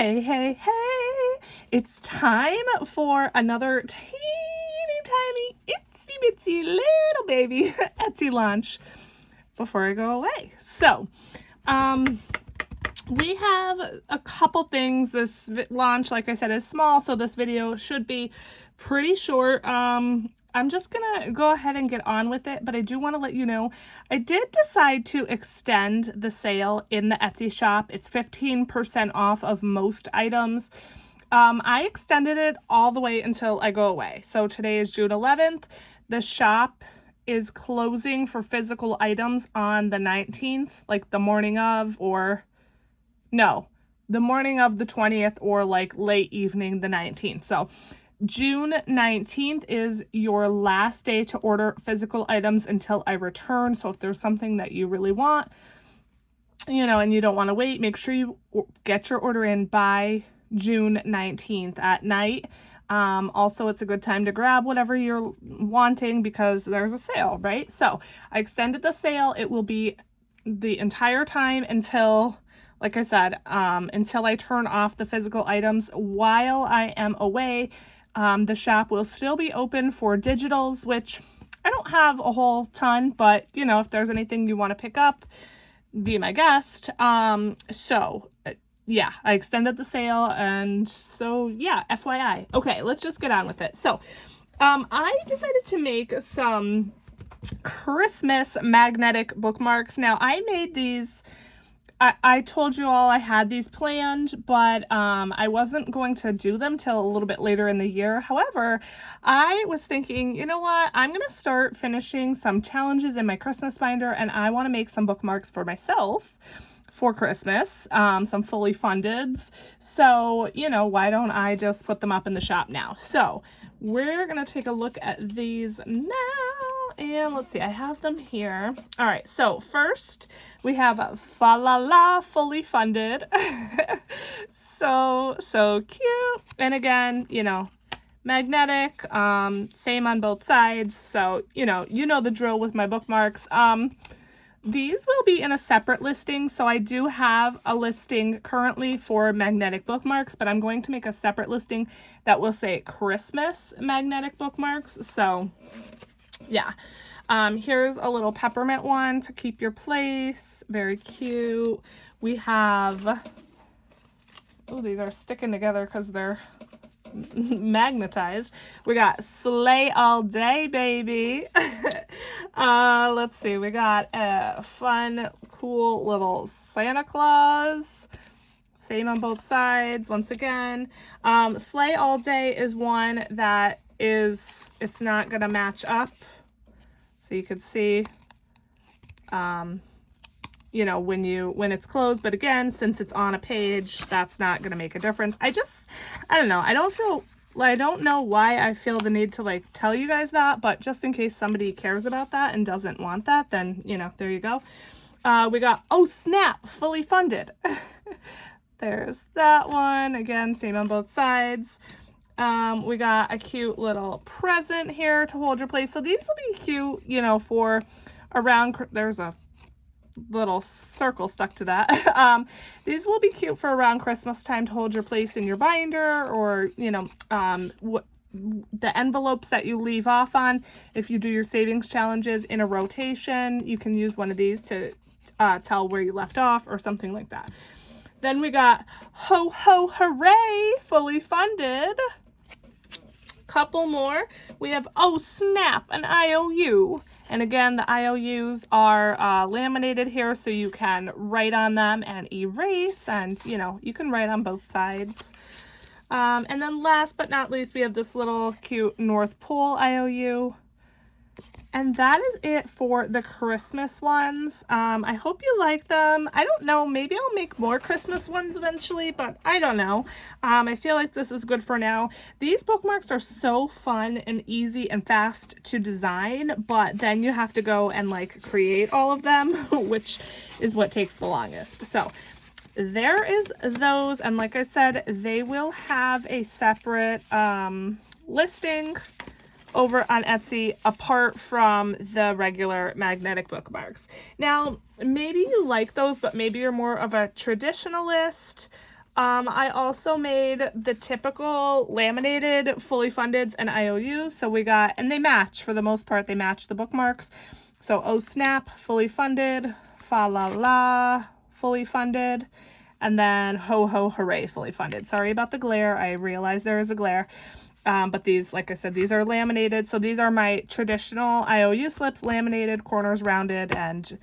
Hey, hey, hey, it's time for another teeny tiny itsy bitsy little baby Etsy launch before I go away. So, we have a couple things. This launch, like I said, is small, so this video should be pretty short. I'm just gonna go ahead and get on with it, but I do want to let you know I did decide to extend the sale in the Etsy shop. It's 15% off of most items. I extended it all the way until I go away. So today is June 11th. The shop is closing for physical items on the 19th, like the morning of, or no, the morning of the 20th, or like late evening the 19th. So June 19th is your last day to order physical items until I return. So if there's something that you really want, you know, and you don't want to wait, make sure you get your order in by June 19th at night. Also, it's a good time to grab whatever you're wanting because there's a sale, right? So I extended the sale. It will be the entire time until, like I said, until I turn off the physical items. While I am away, the shop will still be open for digitals, which I don't have a whole ton, but you know, if there's anything you want to pick up, be my guest. Yeah, I extended the sale, and so yeah, FYI. Okay, let's just get on with it. So, I decided to make some Christmas magnetic bookmarks. Now, I made these. I told you all I had these planned, but I wasn't going to do them till a little bit later in the year. However, I was thinking, you know what? I'm going to start finishing some challenges in my Christmas binder, and I want to make some bookmarks for myself for Christmas, some fully fundeds. So, you know, why don't I just put them up in the shop now? So we're going to take a look at these now. And let's see, I have them here. All right, so first we have Fa La La Fully Funded. So cute. And again, you know, magnetic, same on both sides. So, you know the drill with my bookmarks. These will be in a separate listing. So I do have a listing currently for magnetic bookmarks, but I'm going to make a separate listing that will say Christmas magnetic bookmarks. So yeah, here's a little peppermint one to keep your place. Very cute. We have, oh, these are sticking together because they're magnetized. We got Slay All Day, baby. Let's see, we got a fun, cool little Santa Claus. Same on both sides. Once again, Slay All Day is one that it's not gonna match up. So you could see, you know, when it's closed, but again, since it's on a page, that's not going to make a difference. I don't know. I don't know why I feel the need to like tell you guys that, but just in case somebody cares about that and doesn't want that, then, you know, there you go. We got, oh snap, Fully Funded. There's that one. Again, same on both sides. We got a cute little present here to hold your place. So these will be cute, you know, for around, there's a little circle stuck to that. These will be cute for around Christmas time to hold your place in your binder, or, you know, the envelopes that you leave off on. If you do your savings challenges in a rotation, you can use one of these to tell where you left off or something like that. Then we got Ho Ho Hooray, Fully Funded. Couple more. We have Oh Snap, an IOU. And again, the IOUs are laminated here, so you can write on them and erase, and you know, you can write on both sides. And then last but not least, we have this little cute North Pole IOU. And that is it for the Christmas ones. I hope you like them. I don't know, maybe I'll make more Christmas ones eventually, but I don't know. I feel like this is good for now. These bookmarks are so fun and easy and fast to design, but then you have to go and like create all of them, which is what takes the longest. So there is those, and like I said, they will have a separate listing over on Etsy apart from the regular magnetic bookmarks. Now, maybe you like those, but maybe you're more of a traditionalist. I also made the typical laminated fully fundeds and IOUs. So we got, and they match for the most part, they match the bookmarks. So Oh Snap, fully funded, Fa La La, fully funded, and then Ho Ho Hooray, fully funded. Sorry about the glare. I realize there is a glare. But these, like I said, these are laminated. So these are my traditional IOU slips, laminated, corners rounded, and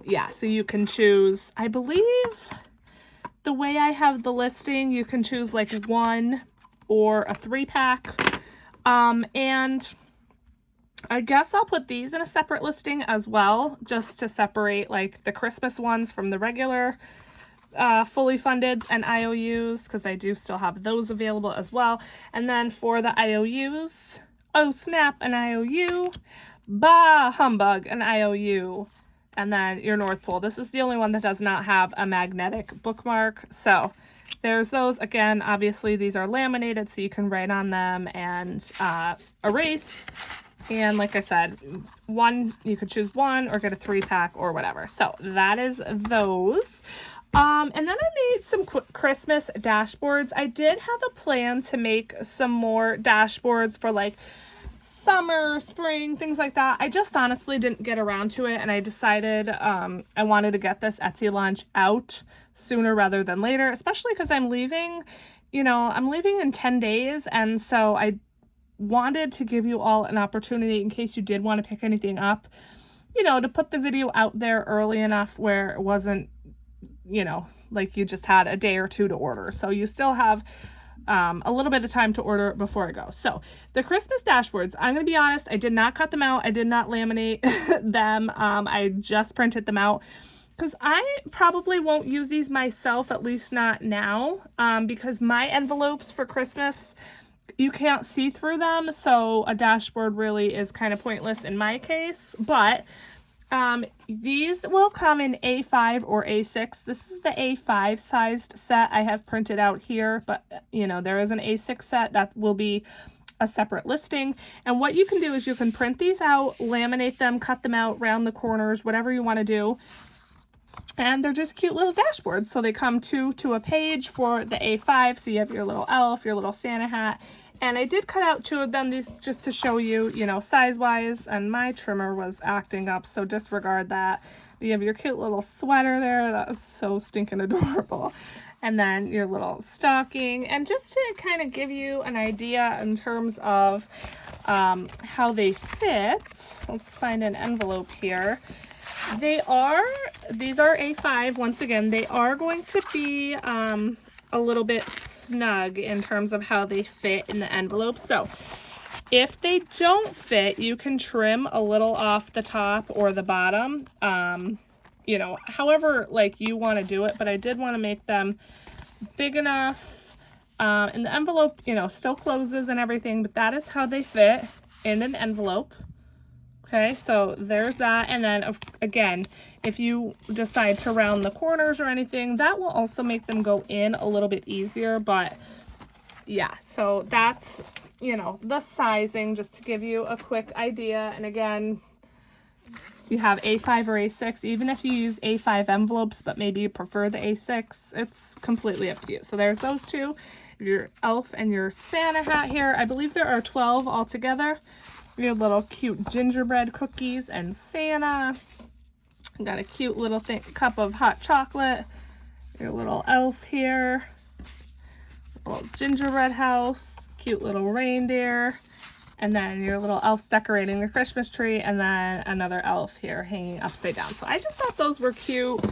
yeah, so you can choose, I believe the way I have the listing, you can choose like 1 or a 3-pack. And I guess I'll put these in a separate listing as well, just to separate like the Christmas ones from the regular fully fundeds and IOUs, because I do still have those available as well. And then for the IOUs, Oh Snap, an IOU, Bah Humbug, an IOU, and then your North Pole. This is the only one that does not have a magnetic bookmark. So there's those. Again, obviously these are laminated, so you can write on them and erase. And like I said, you could choose 1 or get a 3-pack or whatever. So that is those. And then I made some Christmas dashboards. I did have a plan to make some more dashboards for like summer, spring, things like that. I just honestly didn't get around to it, and I decided I wanted to get this Etsy launch out sooner rather than later, especially because I'm leaving, I'm leaving in 10 days, and so I wanted to give you all an opportunity in case you did want to pick anything up, to put the video out there early enough where it wasn't, like you just had a day or 2 to order. So you still have a little bit of time to order before I go. So the Christmas dashboards, I'm going to be honest, I did not cut them out. I did not laminate them. I just printed them out because I probably won't use these myself, at least not now, because my envelopes for Christmas, you can't see through them. So a dashboard really is kind of pointless in my case, but these will come in A5 or A6. This is the A5 sized set I have printed out here, but there is an A6 set that will be a separate listing. And what you can do is you can print these out, laminate them, cut them out, round the corners, whatever you want to do. And they're just cute little dashboards. So they come 2 to a page for the A5. So you have your little elf, your little Santa hat. And I did cut out 2 of them, these just to show you, size-wise, and my trimmer was acting up, so disregard that. You have your cute little sweater there. That is so stinking adorable. And then your little stocking. And just to kind of give you an idea in terms of how they fit, let's find an envelope here. These are A5. Once again, they are going to be a little bit snug in terms of how they fit in the envelope. So if they don't fit, you can trim a little off the top or the bottom, however like you want to do it. But I did want to make them big enough, and the envelope, still closes and everything, but that is how they fit in an envelope. Okay, so there's that. And then again, if you decide to round the corners or anything, that will also make them go in a little bit easier. But yeah, so that's, the sizing, just to give you a quick idea. And again, you have A5 or A6, even if you use A5 envelopes, but maybe you prefer the A6, it's completely up to you. So there's those 2, your elf and your Santa hat here. I believe there are 12 altogether. Your little cute gingerbread cookies and Santa. Got a cute little cup of hot chocolate. Your little elf here. Little gingerbread house. Cute little reindeer. And then your little elf's decorating the Christmas tree. And then another elf here hanging upside down. So I just thought those were cute.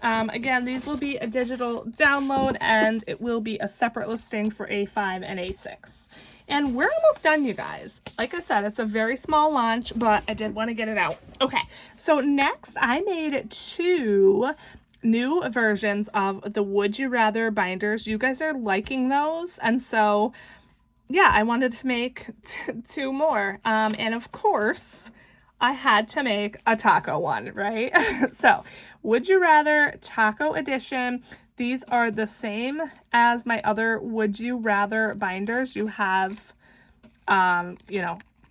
Again, these will be a digital download, and it will be a separate listing for A5 and A6. And we're almost done, you guys. Like I said, it's a very small launch, but I did want to get it out. Okay, so next I made 2 new versions of the Would You Rather binders. You guys are liking those, and so yeah, I wanted to make 2 more. And of course, I had to make a taco one, right? So, Would You Rather Taco Edition. These are the same as my other Would You Rather binders. You have,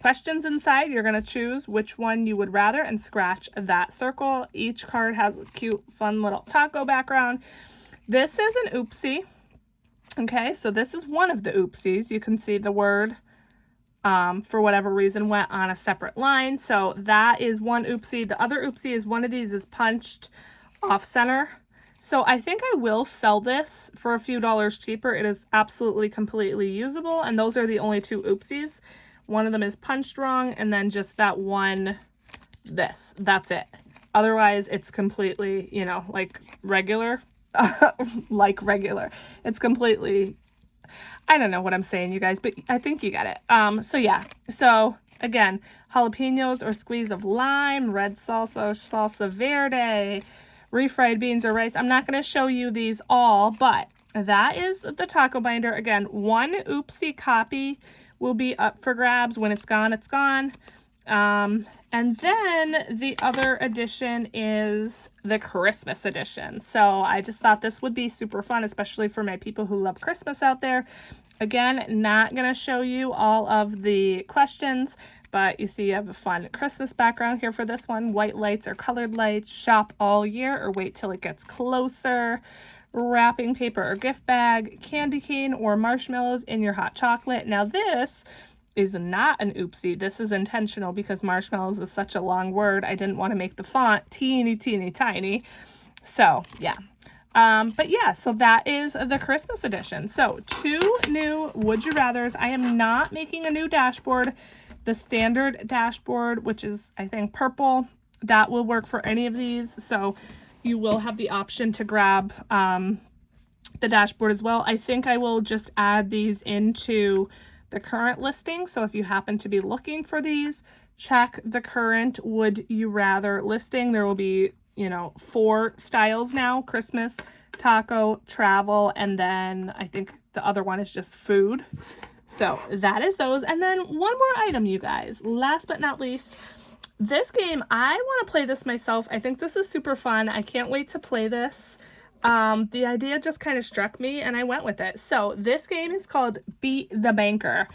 questions inside. You're going to choose which one you would rather and scratch that circle. Each card has a cute, fun little taco background. This is an oopsie. Okay, so this is one of the oopsies. You can see the word, for whatever reason, went on a separate line. So that is one oopsie. The other oopsie is one of these is punched off center. So I think I will sell this for a few dollars cheaper. It is absolutely completely usable, and those are the only two oopsies. One of them is punched wrong, and then just that one, that's it. Otherwise, it's completely, you know, like regular, like regular. It's completely, I don't know what I'm saying, you guys, but I think you get it. So yeah, so again, jalapenos or squeeze of lime, red salsa, salsa verde, refried beans or rice. I'm not going to show you these all, but that is the taco binder. Again, one oopsie copy will be up for grabs. When it's gone, it's gone. And then the other edition is the Christmas edition. So I just thought this would be super fun, especially for my people who love Christmas out there. Again, not going to show you all of the questions, but you see you have a fun Christmas background here for this one. White lights or colored lights, shop all year or wait till it gets closer, wrapping paper or gift bag, candy cane or marshmallows in your hot chocolate. Now this is not an oopsie. This is intentional because marshmallows is such a long word. I didn't want to make the font teeny tiny. So yeah. But yeah, so that is the Christmas edition. So 2 new Would You Rathers. I am not making a new dashboard. The standard dashboard, which is I think purple, that will work for any of these. So you will have the option to grab the dashboard as well. I think I will just add these into the current listing. So if you happen to be looking for these, check the current Would You Rather listing. There will be, you know, 4 styles now: Christmas, taco, travel, and then I think the other one is just food. So that is those. And then one more item, you guys. Last but not least, this game, I want to play this myself. I think this is super fun. I can't wait to play this. The idea just kind of struck me and I went with it. So this game is called Beat the Banker.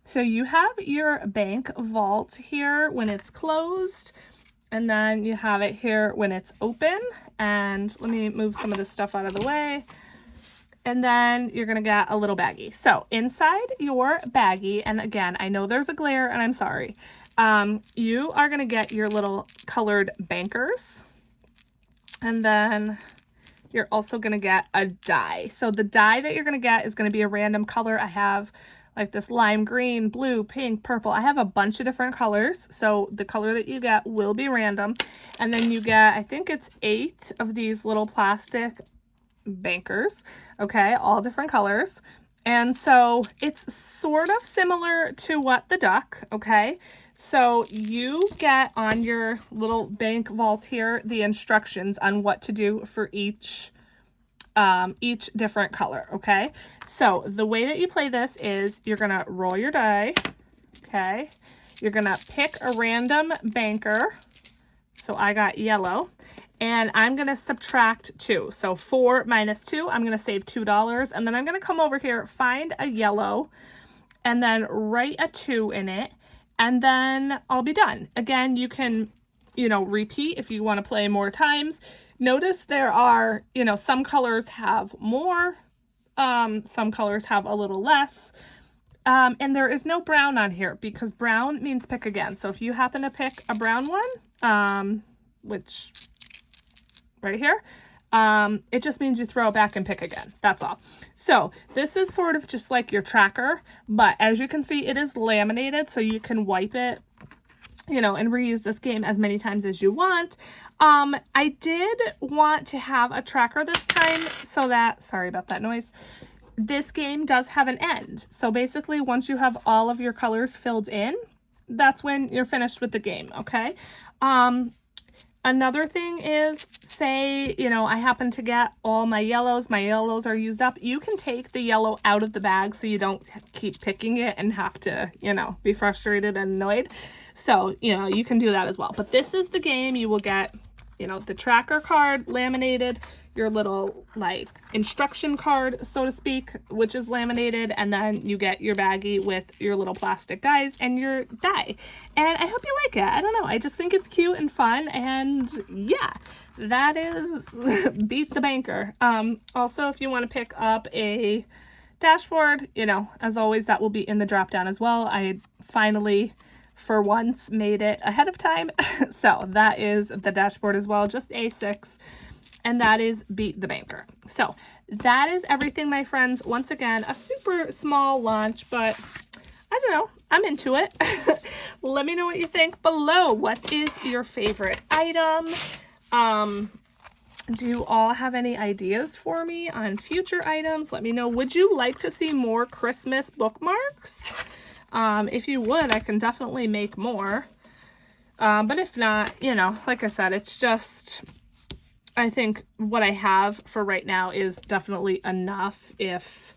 So you have your bank vault here when it's closed, and then you have it here when it's open. And let me move some of this stuff out of the way. And then you're going to get a little baggie. So inside your baggie, and again, I know there's a glare and I'm sorry. You are going to get your little colored bankers. And then you're also going to get a die. So the die that you're going to get is going to be a random color. I have like this lime green, blue, pink, purple. I have a bunch of different colors. So the color that you get will be random. And then you get, I think it's 8 of these little plastic bankers. Okay, all different colors. And so it's sort of similar to What the Duck. Okay, so you get on your little bank vault here the instructions on what to do for each different color. Okay, so the way that you play this is you're gonna roll your die. Okay, you're gonna pick a random banker. So I got yellow, and I'm gonna subtract 2. So 4 minus 2, I'm gonna save $2, and then I'm gonna come over here, find a yellow, and then write a 2 in it, and then I'll be done. Again, you can, you know, repeat if you want to play more times. Notice there are, you know, some colors have more, some colors have a little less, and there is no brown on here because brown means pick again. So if you happen to pick a brown one, which right here, it just means you throw it back and pick again. That's all. So this is sort of just like your tracker, but as you can see, it is laminated, so you can wipe it, you know, and reuse this game as many times as you want. I did want to have a tracker this time so that, sorry about that noise, this game does have an end. So basically, once you have all of your colors filled in, that's when you're finished with the game, okay? Another thing is, say, you know, I happen to get all my yellows are used up. You can take the yellow out of the bag so you don't keep picking it and have to, you know, be frustrated and annoyed. So, you know, you can do that as well. But this is the game. You will get, you know, the tracker card laminated, your little like instruction card, so to speak, which is laminated, and then you get your baggie with your little plastic guys and your die. And I hope you like it. I don't know, I just think it's cute and fun, and yeah, that is Beat the Banker. Also, if you want to pick up a dashboard, you know, as always, that will be in the drop down as well. I finally, for once, made it ahead of time. So that is the dashboard as well, just A6. And that is Beat the Banker. So that is everything, my friends. Once again, a super small launch, but I don't know, I'm into it. Let me know what you think below. What is your favorite item? Do you all have any ideas for me on future items? Let me know. Would you like to see more Christmas bookmarks? If you would, I can definitely make more. But if not, you know, like I said, it's just, I think what I have for right now is definitely enough. If,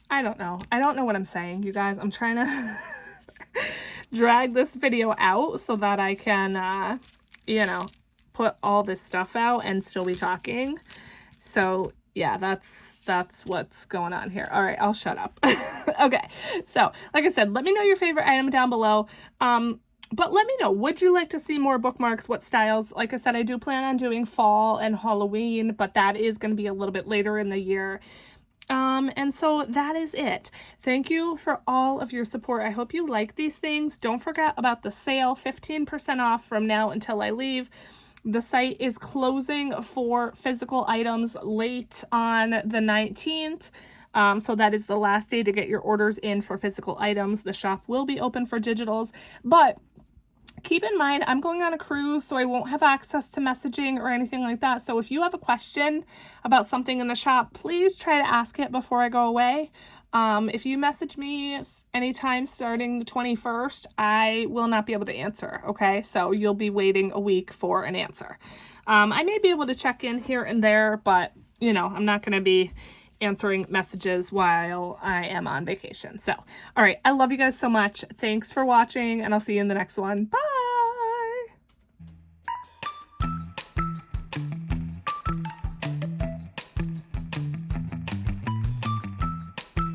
I don't know what I'm saying, you guys. I'm trying to drag this video out so that I can, you know, put all this stuff out and still be talking. So yeah, that's what's going on here. All right, I'll shut up. Okay, so like I said, let me know your favorite item down below. But let me know, would you like to see more bookmarks? What styles? Like I said, I do plan on doing fall and Halloween, but that is going to be a little bit later in the year. And so that is it. Thank you for all of your support. I hope you like these things. Don't forget about the sale, 15% off from now until I leave. The site is closing for physical items late on the 19th. So that is the last day to get your orders in for physical items. The shop will be open for digitals, but keep in mind, I'm going on a cruise, so I won't have access to messaging or anything like that. So if you have a question about something in the shop, please try to ask it before I go away. If you message me anytime starting the 21st, I will not be able to answer, okay? So you'll be waiting a week for an answer. I may be able to check in here and there, but, you know, I'm not going to be answering messages while I am on vacation. So, all right, I love you guys so much. Thanks for watching, and I'll see you in the next one. Bye!